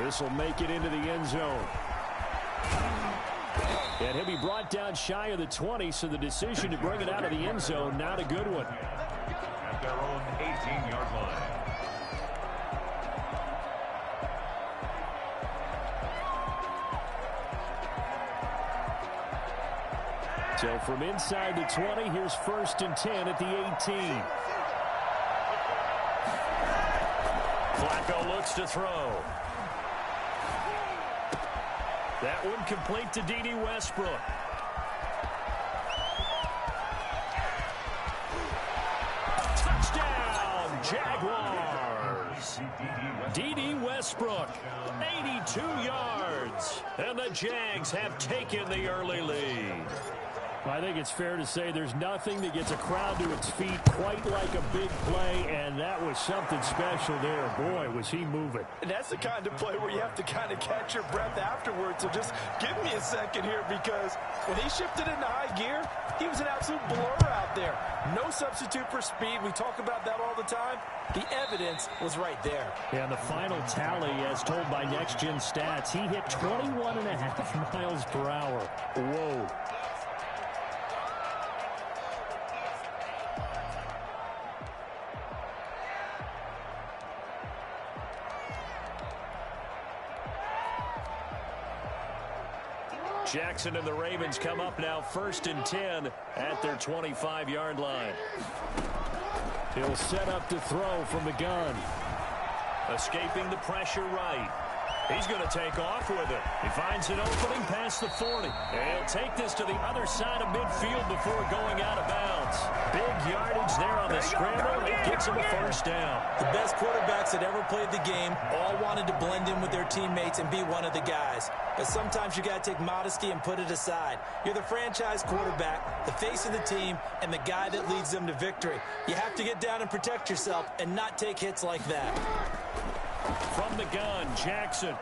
This will make it into the end zone. And he'll be brought down shy of the 20, so the decision to bring it out of the end zone, not a good one. At their own 18-yard line. So from inside the 20, here's 1st and 10 at the 18. Flacco looks to throw. That one complete to D.D. Westbrook. Touchdown, Jaguars. D.D. Westbrook, 82 yards. And the Jags have taken the early lead. I think it's fair to say there's nothing that gets a crowd to its feet quite like a big play, and that was something special there. Boy, was he moving. And that's the kind of play where you have to kind of catch your breath afterwards. So just give me a second here, because when he shifted into high gear, he was an absolute blur out there. No substitute for speed. We talk about that all the time. The evidence was right there. And the final tally, as told by Next Gen Stats, he hit 21.5 miles per hour. Whoa. Jackson and the Ravens come up now 1st and 10 at their 25-yard line. He'll set up to throw from the gun. Escaping the pressure right. He's going to take off with it. He finds an opening past the 40. And he'll take this to the other side of midfield before going out of bounds. Big yardage there on the scramble. It gets him a 1st down. The best quarterbacks that ever played the game all wanted to blend in with their teammates and be one of the guys. But sometimes you got to take modesty and put it aside. You're the franchise quarterback, the face of the team, and the guy that leads them to victory. You have to get down and protect yourself and not take hits like that. From the gun, Jackson.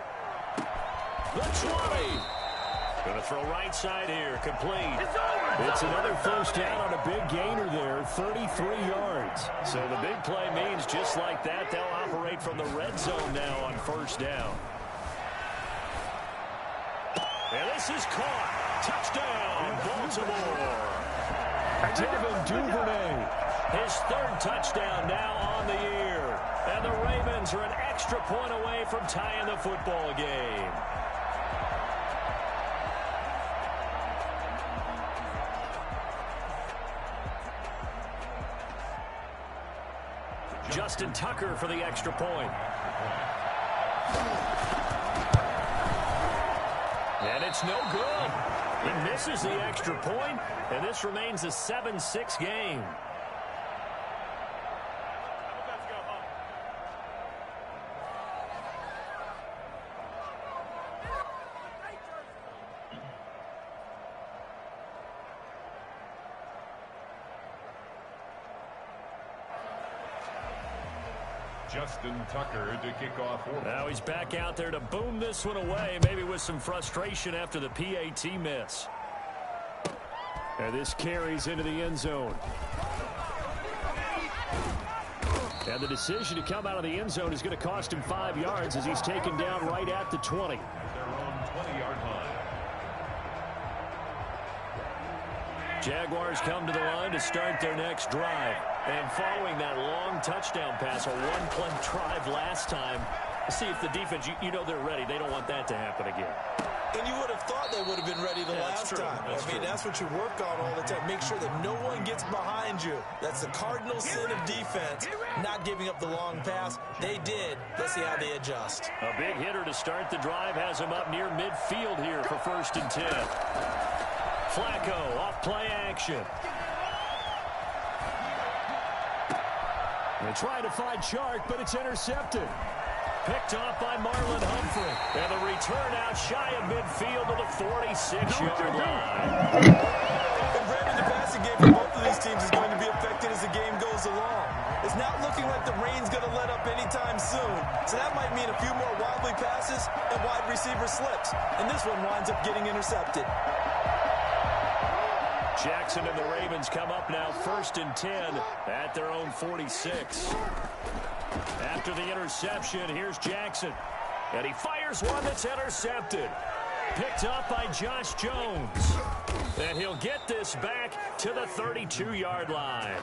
The 20. Going to throw right side here, complete. It's another 1st down on a big gainer there, 33 yards. So the big play means just like that, they'll operate from the red zone now on 1st down. And this is caught. Touchdown, Baltimore. Devin Duvernay. His 3rd touchdown now on the year. And the Ravens are an extra point away from tying the football game. Justin Tucker for the extra point. And it's no good. He misses the extra point, and this remains a 7-6 game. Justin Tucker to kick off. Now he's back out there to boom this one away, maybe with some frustration after the PAT miss. And this carries into the end zone. And the decision to come out of the end zone is going to cost him 5 yards as he's taken down right at the 20. Their own 20-yard line. Jaguars come to the line to start their next drive. And following that long touchdown pass, a one-play drive last time, see if the defense, you know they're ready. They don't want that to happen again. And you would have thought they would have been ready the last time. That's what you work on all the time. Make sure that no one gets behind you. That's the cardinal sin of defense, not giving up the long pass. They did. Let's see how they adjust. A big hitter to start the drive has him up near midfield here for 1st and 10. Flacco off play action. They try to find Chark, but it's intercepted. Picked off by Marlon Humphrey. And the return out shy of midfield to the 46-yard line. And Brandon, the passing game for both of these teams is going to be affected as the game goes along. It's not looking like the rain's going to let up anytime soon. So that might mean a few more wobbly passes and wide receiver slips. And this one winds up getting intercepted. Jackson and the Ravens come up now 1st and 10 at their own 46. After the interception, here's Jackson. And he fires one that's intercepted. Picked up by Josh Jones. And he'll get this back to the 32-yard line.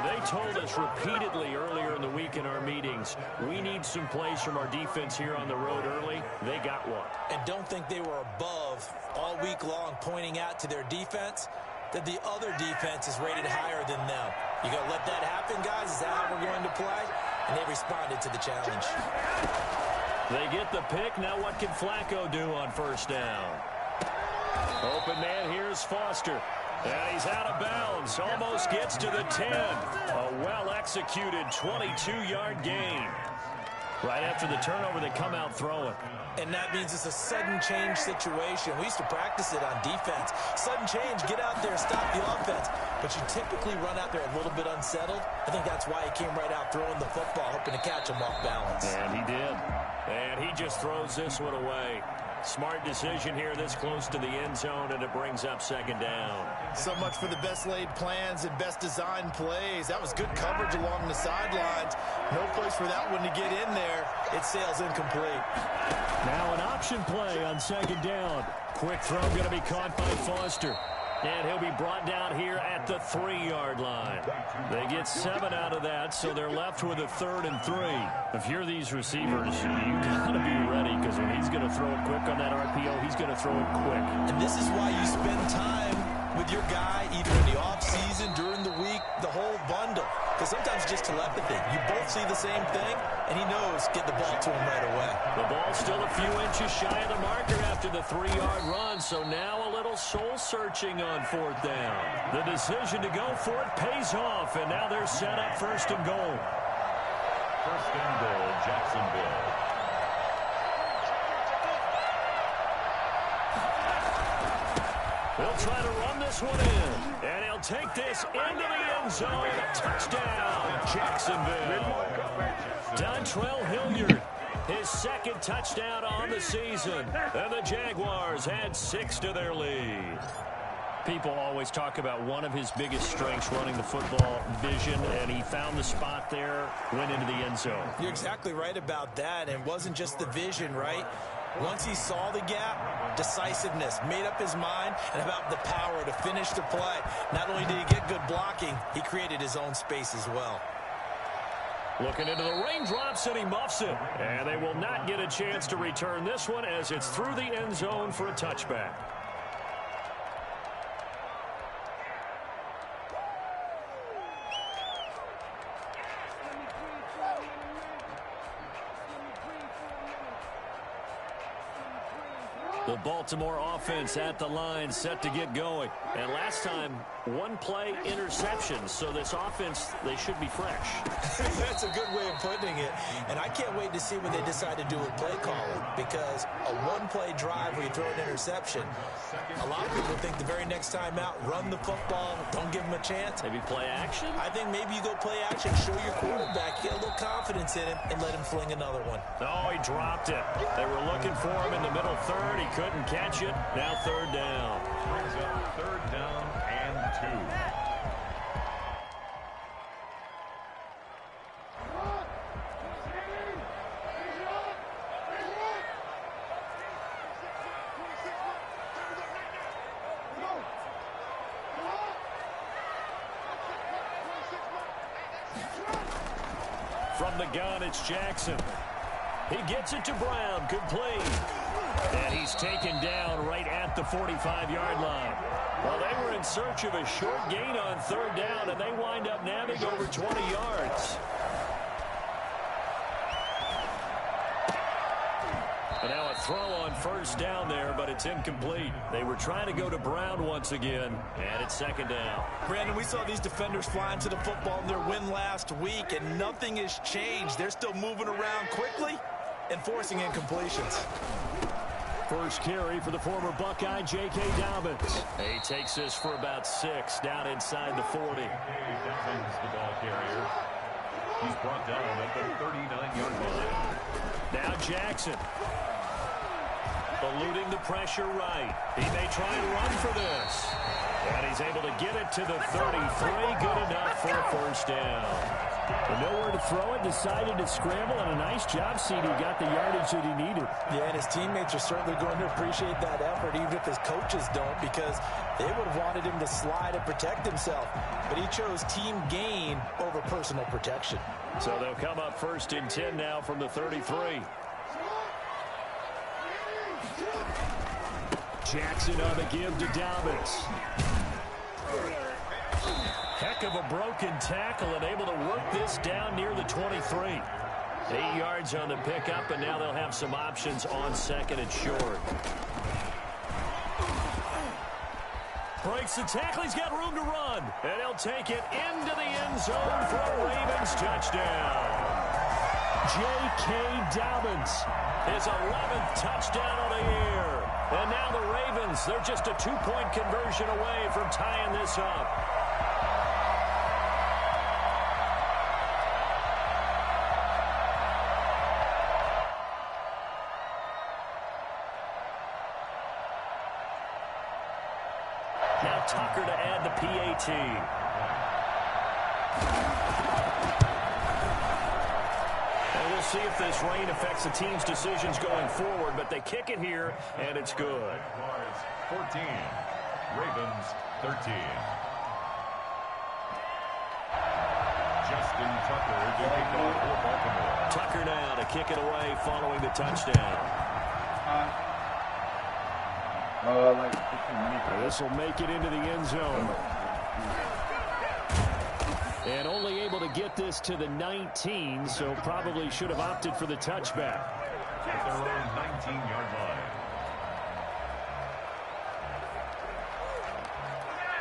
They told us repeatedly earlier in the week in our meetings, we need some plays from our defense here on the road early. They got one. And don't think they were above all week long pointing out to their defense that the other defense is rated higher than them. You going to let that happen, guys? Is that how we're going to play? And they responded to the challenge. They get the pick. Now what can Flacco do on first down? Open man, here's Foster. And he's out of bounds. Almost gets to the 10. A well-executed 22-yard gain. Right after the turnover, they come out throwing. And that means it's a sudden change situation. We used to practice it on defense. Sudden change, get out there, stop the offense. But you typically run out there a little bit unsettled. I think that's why he came right out throwing the football, hoping to catch him off balance. And he did. And he just throws this one away. Smart decision here this close to the end zone, and it brings up second down. So much for the best laid plans and best designed plays. That was good coverage along the sidelines. No place for that one to get in there. It sails incomplete. Now an option play on second down. Quick throw going to be caught by Foster. And he'll be brought down here at the 3-yard line. They get 7 out of that, so they're left with a 3rd and 3. If you're these receivers, you got to be ready, because when he's going to throw it quick on that RPO, he's going to throw it quick. And this is why you spend time with your guy, either in the offseason, during the week, the whole bundle. Because sometimes it's just telepathy. You both see the same thing, and he knows get the ball to him right away. The ball's still a few inches shy of the marker after the 3-yard run, so now a little soul-searching on 4th down. The decision to go for it pays off, and now they're set up 1st and goal. 1st and goal, Jacksonville. They'll try to run this one in, and he'll take this into the end zone. Touchdown, Jacksonville. Dontrell Hilliard, his 2nd touchdown on the season, and the Jaguars add 6 to their lead. People always talk about one of his biggest strengths running the football, vision, and he found the spot there, went into the end zone. You're exactly right about that, and it wasn't just the vision, right? Once he saw the gap, decisiveness, made up his mind, and about the power to finish the play. Not only did he get good blocking, he created his own space as well. Looking into the raindrops, and he muffs it. And they will not get a chance to return this one as it's through the end zone for a touchback. The Baltimore offense at the line, set to get going. And last time, 1 play interception. So this offense, they should be fresh. That's a good way of putting it. And I can't wait to see what they decide to do with play calling. Because a 1-play drive where you throw an interception, a lot of people think the very next time out, run the football, don't give him a chance. Maybe play action? I think maybe you go play action, show your quarterback, get a little confidence in him, and let him fling another one. Oh, he dropped it. They were looking for him in the middle 3rd. He couldn't catch it. Now 3rd down. Brings up 3rd down and 2. From the gun, it's Jackson. He gets it to Brown, complete. And he's taken down right at the 45-yard line. Well, they were in search of a short gain on 3rd down, and they wind up nabbing over 20 yards. And now a throw on 1st down there, but it's incomplete. They were trying to go to Brown once again, and it's 2nd down. Brandon, we saw these defenders flying to the football in their win last week, and nothing has changed. They're still moving around quickly and forcing incompletions. First carry for the former Buckeye, J.K. Dobbins. He takes this for about 6 down inside the 40. Dobbins, the ball carrier. He's brought down at the 39-yard line. Now Jackson. Eluding the pressure right. He may try and run for this. And he's able to get it to the 33. Good enough for a 1st down. And nowhere to throw it, decided to scramble, and a nice job, CD. Got the yardage that he needed. Yeah, and his teammates are certainly going to appreciate that effort, even if his coaches don't, because they would have wanted him to slide and protect himself. But he chose team gain over personal protection. So they'll come up 1st and 10 now from the 33. Jackson on the give to Dobbins. Heck of a broken tackle and able to work this down near the 23. 8 yards on the pickup, and now they'll have some options on 2nd and short. Breaks the tackle. He's got room to run. And he'll take it into the end zone for a Ravens touchdown. J.K. Dobbins, his 11th touchdown of the year. And now the Ravens, they're just a 2-point conversion away from tying this up. Now Tucker to add the PAT. And we'll see if this rain affects the team's decisions going forward, but they kick it here, and it's good. 14, Ravens 13. Justin Tucker to kick off for Baltimore. Tucker now to kick it away following the touchdown. This will make it into the end zone. And only able to get this to the 19, so probably should have opted for the touchback. At their own 19-yard line.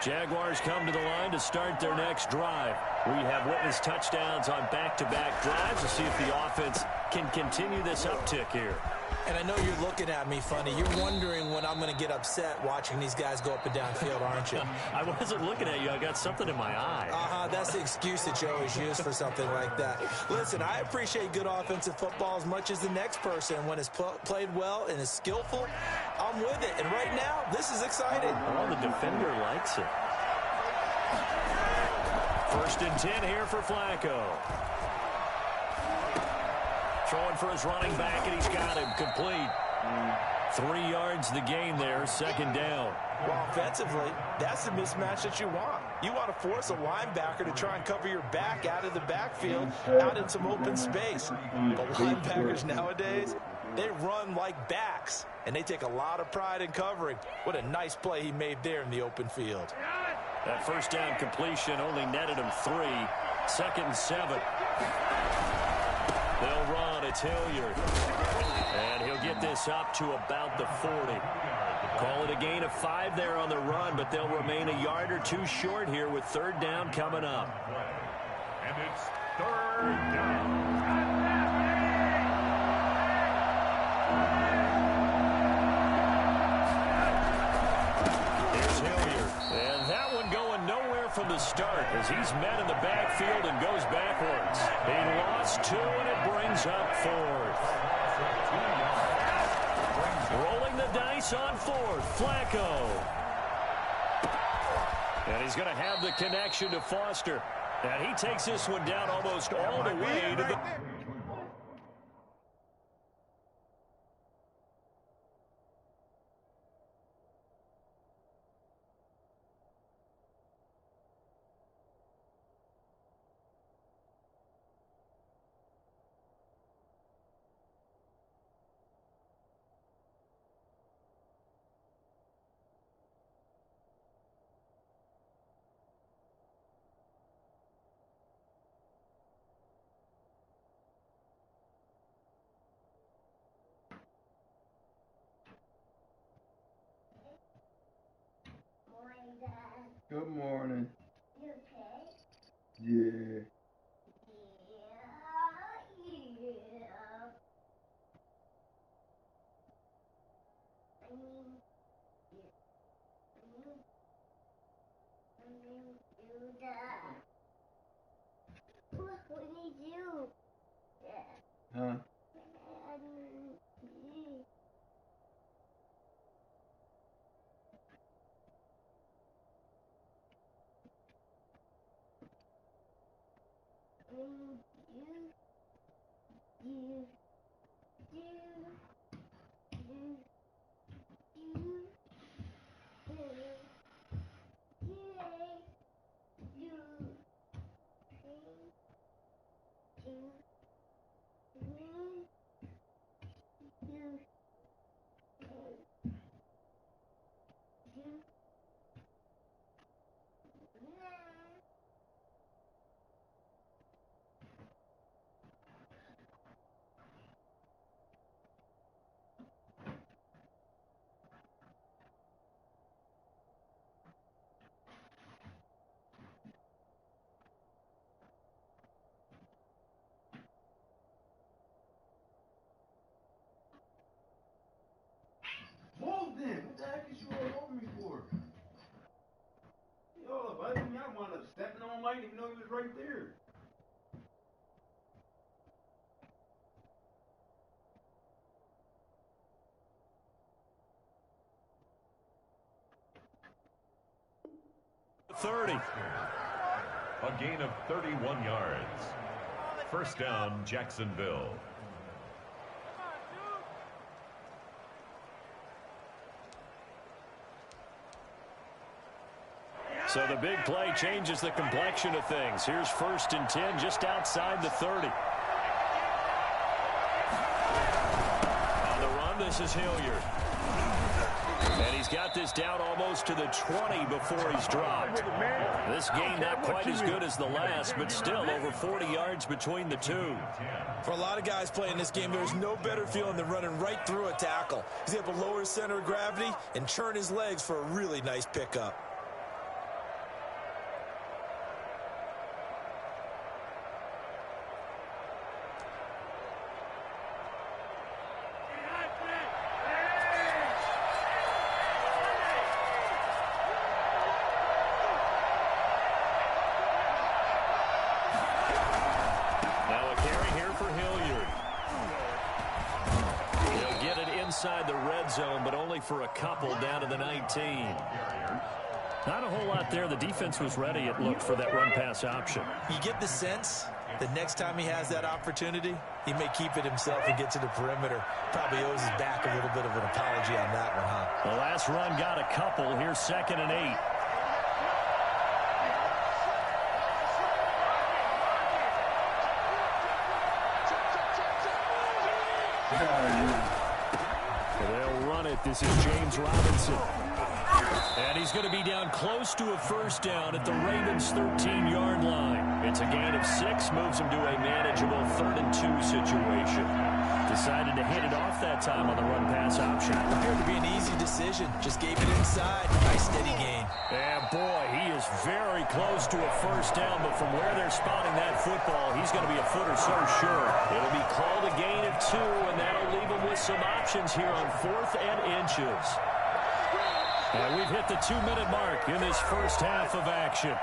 Jaguars come to the line to start their next drive. We have witnessed touchdowns on back-to-back drives to see if the offense can continue this uptick here. And I know you're looking at me funny. You're wondering when I'm going to get upset watching these guys go up and down field, aren't you? I wasn't looking at you. I got something in my eye. That's the excuse that you always use for something like that. Listen, I appreciate good offensive football as much as the next person. When it's played well and is skillful, I'm with it. And right now, this is exciting. Well, the defender likes it. 1st and 10 here for Flacco. Throwing for his running back, and he's got him complete. 3 yards the gain there, 2nd down. Well, offensively, that's the mismatch that you want. You want to force a linebacker to try and cover your back out of the backfield, out in some open space. But linebackers nowadays, they run like backs, and they take a lot of pride in covering. What a nice play he made there in the open field. That 1st down completion only netted him 3. 2nd and 7. They'll run. It's Hilliard. And he'll get this up to about the 40. Call it a gain of 5 there on the run, but they'll remain a yard or 2 short here with 3rd down coming up. And it's 3rd down. Here's Hilliard. And that one going nowhere from the start as he's met in the backfield and goes backwards. He lost 2, and it brings up 4th. Rolling the dice on 4th. Flacco. And he's going to have the connection to Foster. And he takes this one down almost all the way to the... Good morning. You okay? Yeah. What did you do? Huh? Move then. What the heck is you all over me for? Y'all, I think I wound up stepping on Mike even though he was right there. A gain of 31 yards. First down, Jacksonville. So the big play changes the complexion of things. Here's 1st and 10 just outside the 30. On the run, this is Hilliard. And he's got this down almost to the 20 before he's dropped. This game not quite as good as the last, but still over 40 yards between the two. For a lot of guys playing this game, there's no better feeling than running right through a tackle. He's able to lower his center of gravity and turn his legs for a really nice pickup. Inside the red zone, but only for a couple down to the 19. Not a whole lot there. The defense was ready, it looked, for that run-pass option. You get the sense that next time he has that opportunity, he may keep it himself and get to the perimeter. Probably owes his back a little bit of an apology on that one, huh? The last run got a couple. Here's 2nd and 8. They'll run it. This is James Robinson. And he's going to be down close to a first down at the Ravens' 13-yard line. It's a gain of 6, moves him to a manageable 3rd and 2 situation. Decided to hit it off that time on the run-pass option. Appeared to be an easy decision. Just gave it inside. Nice steady gain. And boy, he is very close to a first down, but from where they're spotting that football, he's going to be a foot or so short. It'll be called a gain of 2, and that'll leave him with some options here on 4th and inches. And we've hit the 2-minute mark in this first half of action.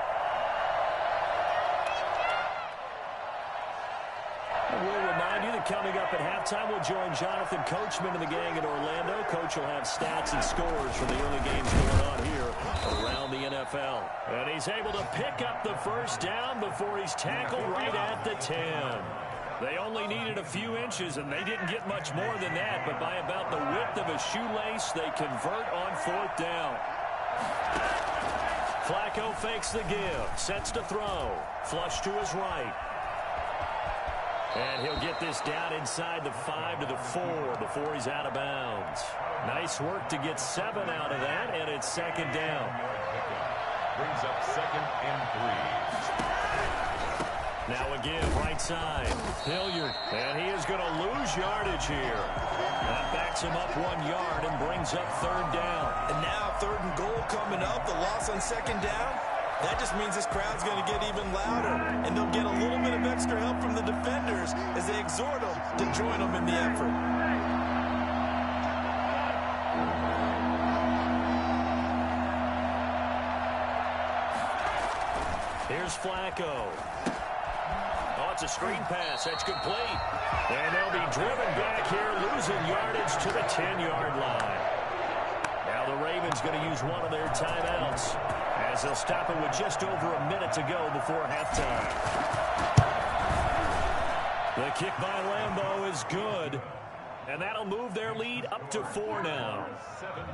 We'll remind you that coming up at halftime, we'll join Jonathan Coachman and the gang in Orlando. Coach will have stats and scores from the early games going on here around the NFL. And he's able to pick up the first down before he's tackled right at the 10. They only needed a few inches, and they didn't get much more than that, but by about the width of a shoelace, they convert on 4th down. Flacco fakes the give, sets to throw, flush to his right. And he'll get this down inside the 5 to the 4 before he's out of bounds. Nice work to get 7 out of that, and it's 2nd down. Brings up 2nd and 3. Now again, right side, Hilliard, and he is going to lose yardage here. That backs him up 1 yard and brings up 3rd down. And now 3rd and goal coming up, the loss on 2nd down. That just means this crowd's going to get even louder, and they'll get a little bit of extra help from the defenders as they exhort them to join them in the effort. Here's Flacco. It's a screen pass. That's complete. And they'll be driven back here, losing yardage to the 10-yard line. Now the Ravens going to use one of their timeouts as they'll stop it with just over a minute to go before halftime. The kick by Lambeau is good. And that'll move their lead up to 4 now.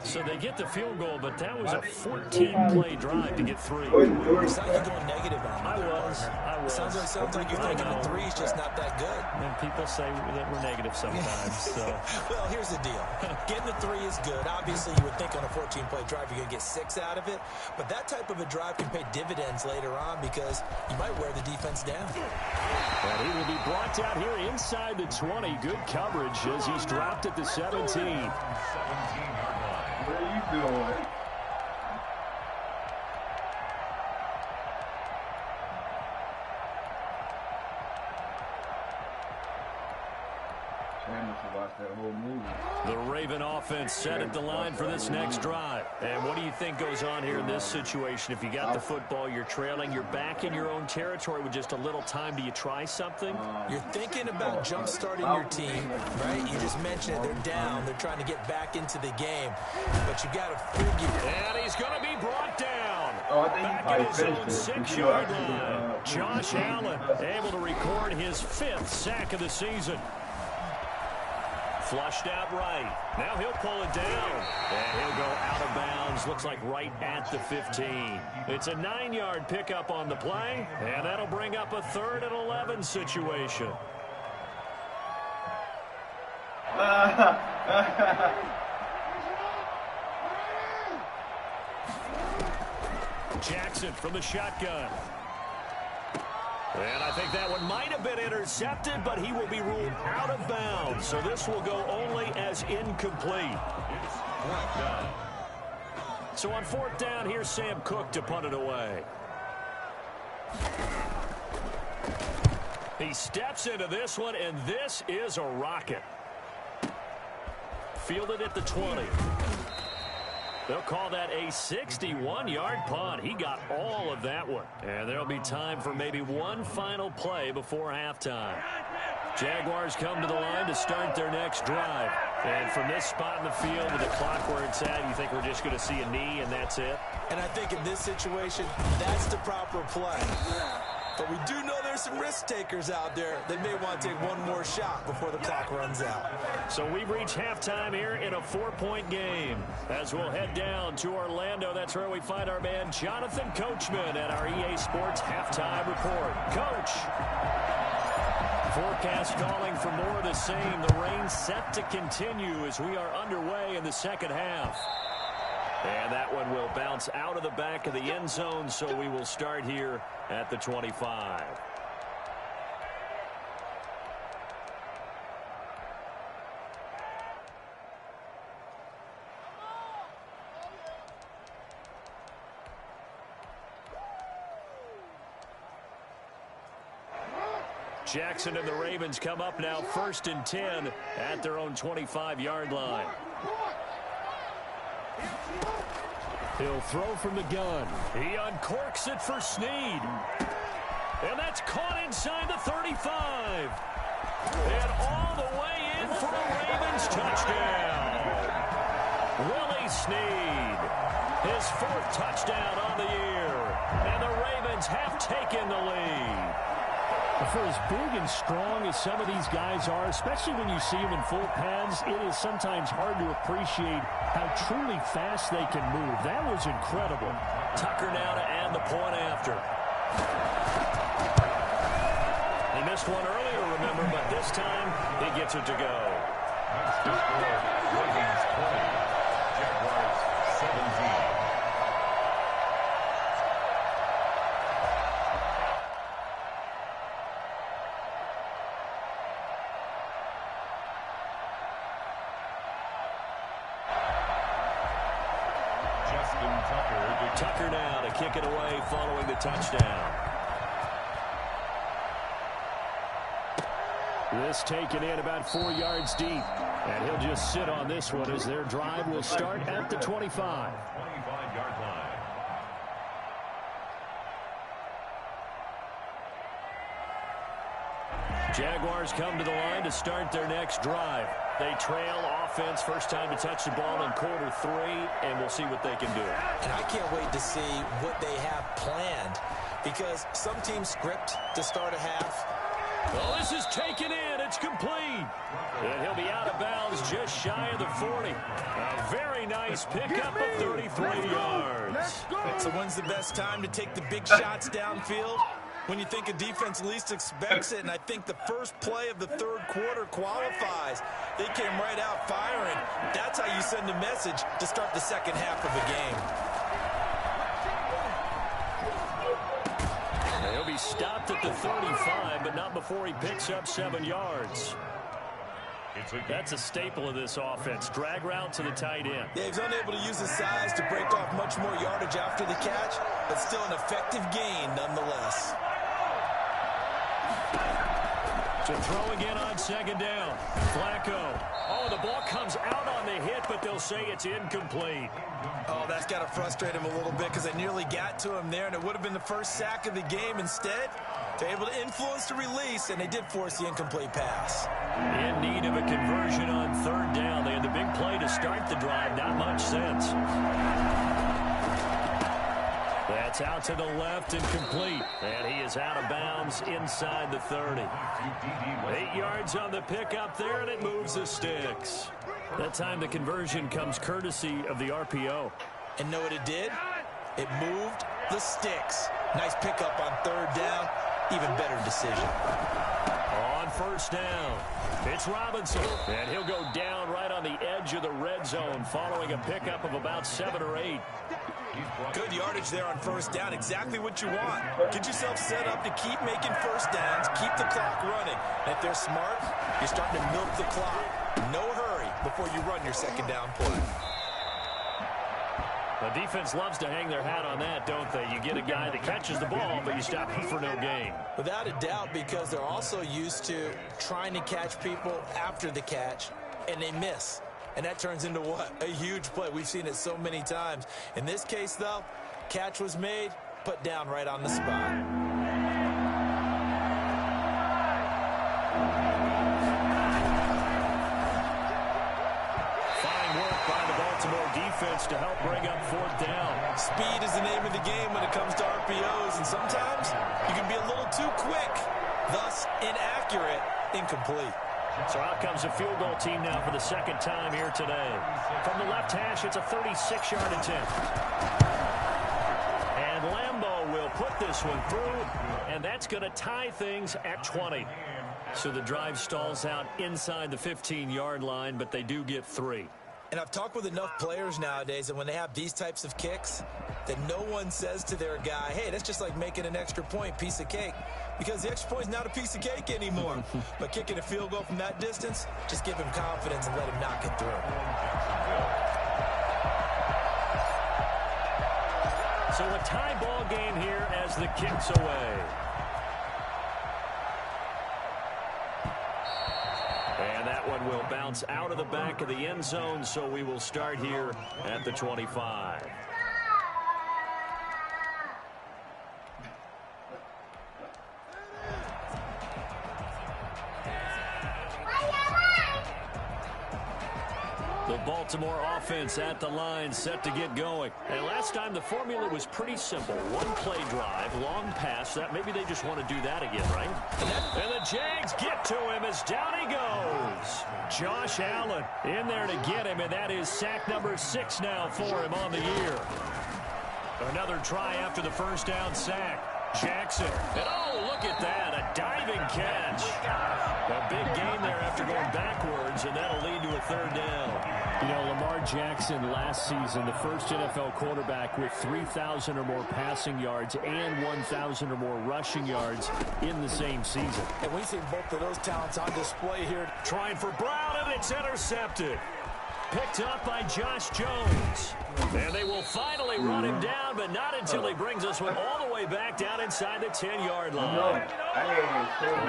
So they get the field goal, but that was a 14-play drive to get 3. It's like you're going negative on me. I was. Sounds like you're thinking the 3 is just not that good. And people say that we're negative sometimes. So. Well, here's the deal. Getting the 3 is good. Obviously, you would think on a 14-play drive you're going to get 6 out of it. But that type of a drive can pay dividends later on because you might wear the defense down. And he will be brought down here inside the 20. Good coverage as he's dropped at the 17. 17-yard line. What are you doing? That whole movie. The Raven offense set at the line for this next drive. And what do you think goes on here in this situation? If you got the football, you're trailing, you're back in your own territory with just a little time. Do you try something? You're thinking about jump-starting your team, right? You just mentioned it. They're down. They're trying to get back into the game. But you got to figure. And he's going to be brought down. Back in his own 6-yard line. Josh Allen able to record his 5th sack of the season. Flushed out right. Now he'll pull it down. And he'll go out of bounds. Looks like right at the 15. It's a 9-yard pickup on the play. And that'll bring up a 3rd and 11 situation. Jackson from the shotgun. And I think that one might have been intercepted, but he will be ruled out of bounds. So this will go only as incomplete. So on 4th down, here's Sam Cook to punt it away. He steps into this one, and this is a rocket. Fielded at the 20. They'll call that a 61-yard punt. He got all of that one. And there'll be time for maybe one final play before halftime. Jaguars come to the line to start their next drive. And from this spot in the field with the clock where it's at, you think we're just going to see a knee and that's it? And I think in this situation, that's the proper play. But we do know there's some risk takers out there that may want to take one more shot before the clock runs out. So we've reached halftime here in a 4-point game. As we'll head down to Orlando, that's where we find our man Jonathan Coachman at our EA Sports Halftime Report. Coach. Forecast calling for more of the same. The rain set to continue as we are underway in the second half. And that one will bounce out of the back of the end zone, so we will start here at the 25. Jackson and the Ravens come up now 1st and 10 at their own 25-yard line. He'll throw from the gun. He uncorks it for Snead. And that's caught inside the 35. And all the way in for a Ravens touchdown. Willie Snead. His 4th touchdown on the year. And the Ravens have taken the lead. For as big and strong as some of these guys are, especially when you see them in full pads, it is sometimes hard to appreciate how truly fast they can move. That was incredible. Tucker now to add the point after. He missed one earlier, remember, but this time he gets it to go. Ravens 20, Jaguars 17. Tucker now to kick it away following the touchdown. This taken in about 4 yards deep. And he'll just sit on this one as their drive will start at the 25. 25-yard line. Jaguars come to the line to start their next drive. They trail offense, first time to touch the ball in quarter 3, and we'll see what they can do. And I can't wait to see what they have planned, because some teams script to start a half, Well, this is taken in. It's complete. And he'll be out of bounds just shy of the 40. A very nice pickup of 33 yards. So when's the best time to take the big shots downfield? When you think a defense least expects it, and I think the first play of the third quarter qualifies. They came right out firing. That's how you send a message to start the second half of a game. He'll be stopped at the 35, but not before he picks up 7 yards. That's a staple of this offense. Drag route to the tight end. Yeah, he's unable to use his size to break off much more yardage after the catch, but still an effective gain nonetheless. To throw again on second down. Flacco. Oh, the ball comes out on the hit, but they'll say it's incomplete. Oh, that's got to frustrate him a little bit because they nearly got to him there, and it would have been the first sack of the game. Instead, they're able to influence the release, and they did force the incomplete pass. In need of a conversion on third down. They had the big play to start the drive. Not much sense. That's out to the left and complete. And he is out of bounds inside the 30. 8 yards on the pickup there, and it moves the sticks. That time the conversion comes courtesy of the RPO. And know what it did? It moved the sticks. Nice pickup on third down. Even better decision. On first down, it's Robinson. And he'll go down right on the edge of the red zone following a pickup of about 7 or 8. Good yardage there on first down. Exactly what you want. Get yourself set up to keep making first downs, keep the clock running. And if they're smart, you're starting to milk the clock. No hurry before you run your second down play. The defense loves to hang their hat on that, don't they? You get a guy that catches the ball, but you stop him for no gain. Without a doubt, because they're also used to trying to catch people after the catch, and they miss. And that turns into what? A huge play. We've seen it so many times. In this case, though, catch was made, put down right on the spot. Fine work by the Baltimore defense to help bring up fourth down. Speed is the name of the game when it comes to RPOs, and sometimes you can be a little too quick, thus inaccurate, incomplete. So out comes a field goal team now for the second time here today. From the left hash, it's a 36-yard attempt. And Lambeau will put this one through, and that's going to tie things at 20. So the drive stalls out inside the 15-yard line, but they do get 3. And I've talked with enough players nowadays, and when they have these types of kicks, that no one says to their guy, hey, that's just like making an extra point, piece of cake. Because the extra point is not a piece of cake anymore. But kicking a field goal from that distance, just give him confidence and let him knock it through. So a tie ball game here as the kick's away. And that one will bounce out of the back of the end zone, so we will start here at the 25. The Baltimore offense at the line, set to get going. And last time the formula was pretty simple. One play drive, long pass. That maybe they just want to do that again, right? And the Jags get to him as down he goes. Josh Allen in there to get him, and that is sack number 6 now for him on the year. Another try after the first down sack. Jackson. And oh, look at that. A diving catch. A big gain there after going backwards, and that'll lead to a third down. You know, Lamar Jackson last season, the first NFL quarterback with 3,000 or more passing yards and 1,000 or more rushing yards in the same season. And we've seen both of those talents on display here. Trying for Brown, and it's intercepted. Picked up by Josh Jones. And they will finally run him down, but not until he brings us one all the way back down inside the 10-yard line.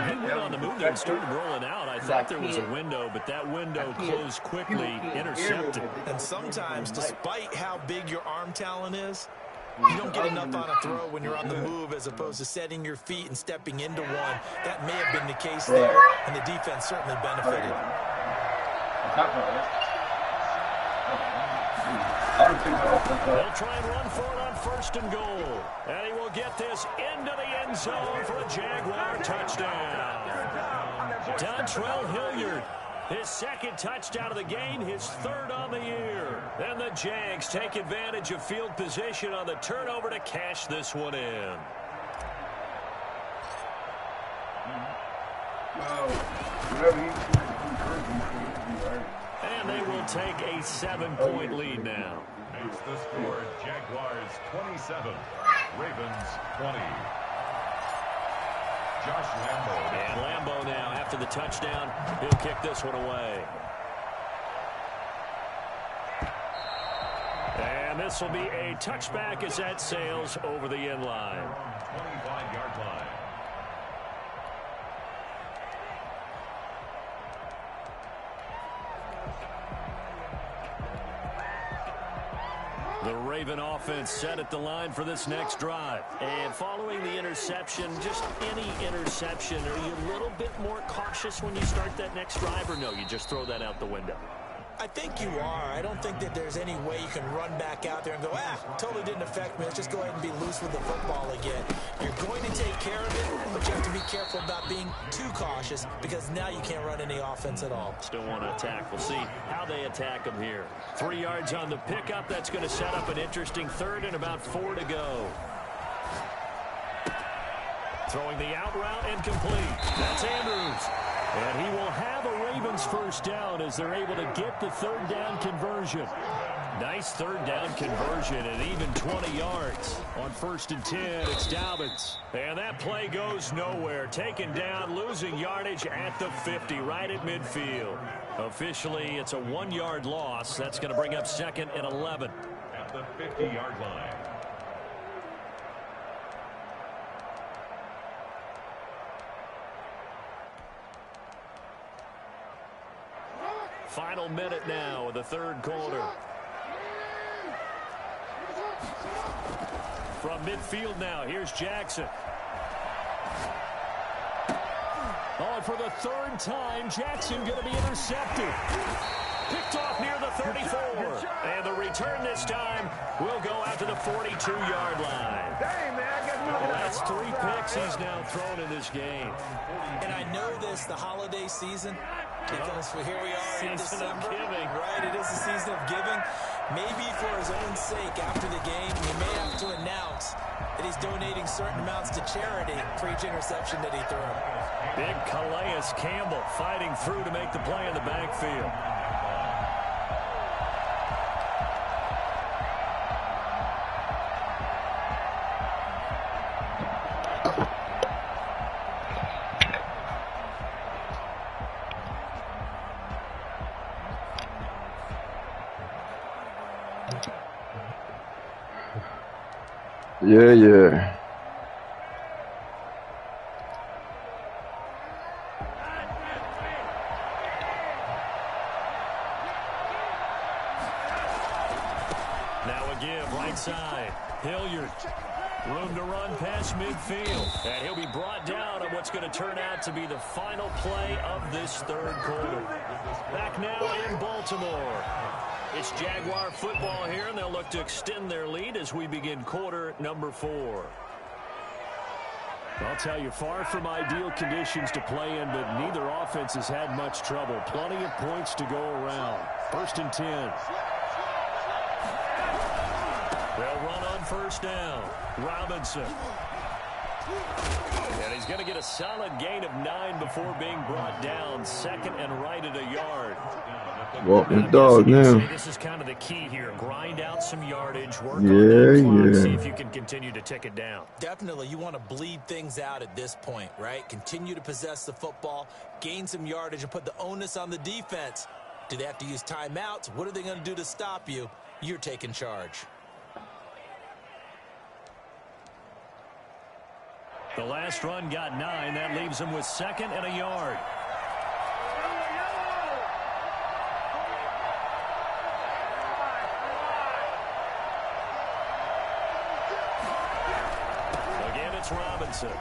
He went on the move and started rolling out. I thought there was a window, but that window closed quickly, intercepted. And sometimes, despite how big your arm talent is, you don't get enough on a throw when you're on the move as opposed to setting your feet and stepping into one. That may have been the case there, and the defense certainly benefited. They'll try and run for it on 1st and goal. And he will get this into the end zone for a Jaguar touchdown. Dontrell Hilliard, his 2nd touchdown of the game, his 3rd on the year. And the Jags take advantage of field position on the turnover to cash this one in. And they will take a 7-point lead now. Makes the score Jaguars 27, Ravens 20. Josh Lambo. And Lambo now, after the touchdown, he'll kick this one away. And this will be a touchback as that sails over the end line. 25-yard line. The Raven offense set at the line for this next drive. And following the interception, just any interception, are you a little bit more cautious when you start that next drive, or no, you just throw that out the window? I think you are. I don't think that there's any way you can run back out there and go, totally didn't affect me. Let's just go ahead and be loose with the football again. You're going to take care of it, but you have to be careful about being too cautious because now you can't run any offense at all. Still want to attack. We'll see how they attack them here. 3 yards on the pickup. That's going to set up an interesting 3rd and about 4 to go. Throwing the out route and complete. That's Andrews. And he will have a Ravens 1st down as they're able to get the 3rd down conversion. Nice 3rd down conversion and even 20 yards. On 1st and 10, it's Dobbins. And that play goes nowhere. Taken down, losing yardage at the 50, right at midfield. Officially, it's a 1-yard loss. That's going to bring up 2nd and 11. At the 50-yard line. Final minute now of the 3rd quarter. From midfield now, here's Jackson. Oh, and for the 3rd time, Jackson going to be intercepted. Picked off near the 34. And the return this time will go out to the 42-yard line. Well, that's 3 picks he's now thrown in this game. And I know this, the holiday season, because here we are in December. Right, it is the season of giving. Maybe for his own sake, after the game, he may have to announce that he's donating certain amounts to charity for each interception that he threw. Big Calais Campbell fighting through to make the play in the backfield. Yeah. Now a give, right side. Hilliard. Room to run past midfield. And he'll be brought down on what's going to turn out to be the final play of this 3rd quarter. Back now in Baltimore. It's Jaguar football here, and they'll look to extend their lead as we begin quarter number 4. I'll tell you, far from ideal conditions to play in, but neither offense has had much trouble. Plenty of points to go around. 1st and 10. They'll run on 1st down. Robinson. And he's going to get a solid gain of 9 before being brought down. 2nd and right at a yard. Walking the dog now. This is kind of the key here. Grind out some yardage. Work on that clock. See if you can continue to tick it down. Definitely. You want to bleed things out at this point, right? Continue to possess the football, gain some yardage, and put the onus on the defense. Do they have to use timeouts? What are they going to do to stop you? You're taking charge. The last run got 9. That leaves them with 2nd and a yard. Again, it's Robinson.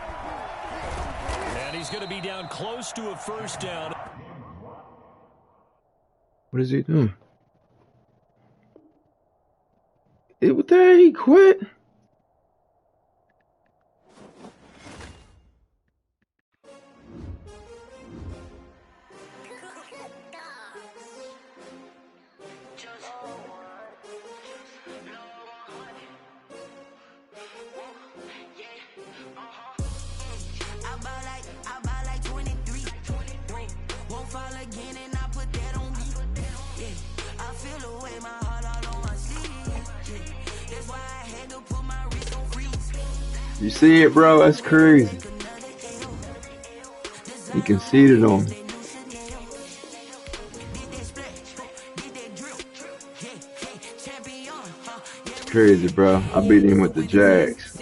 And he's going to be down close to a 1st down. What is he doing? Dang, he quit. I buy like 23. Won't fall again and I put that on me. Yeah, I feel away my heart all on my sleeve. Yeah, that's why I had to put my wrist on freeze. You see it, bro? That's crazy. He conceded on me. It's crazy, bro. I beat him with the Jags.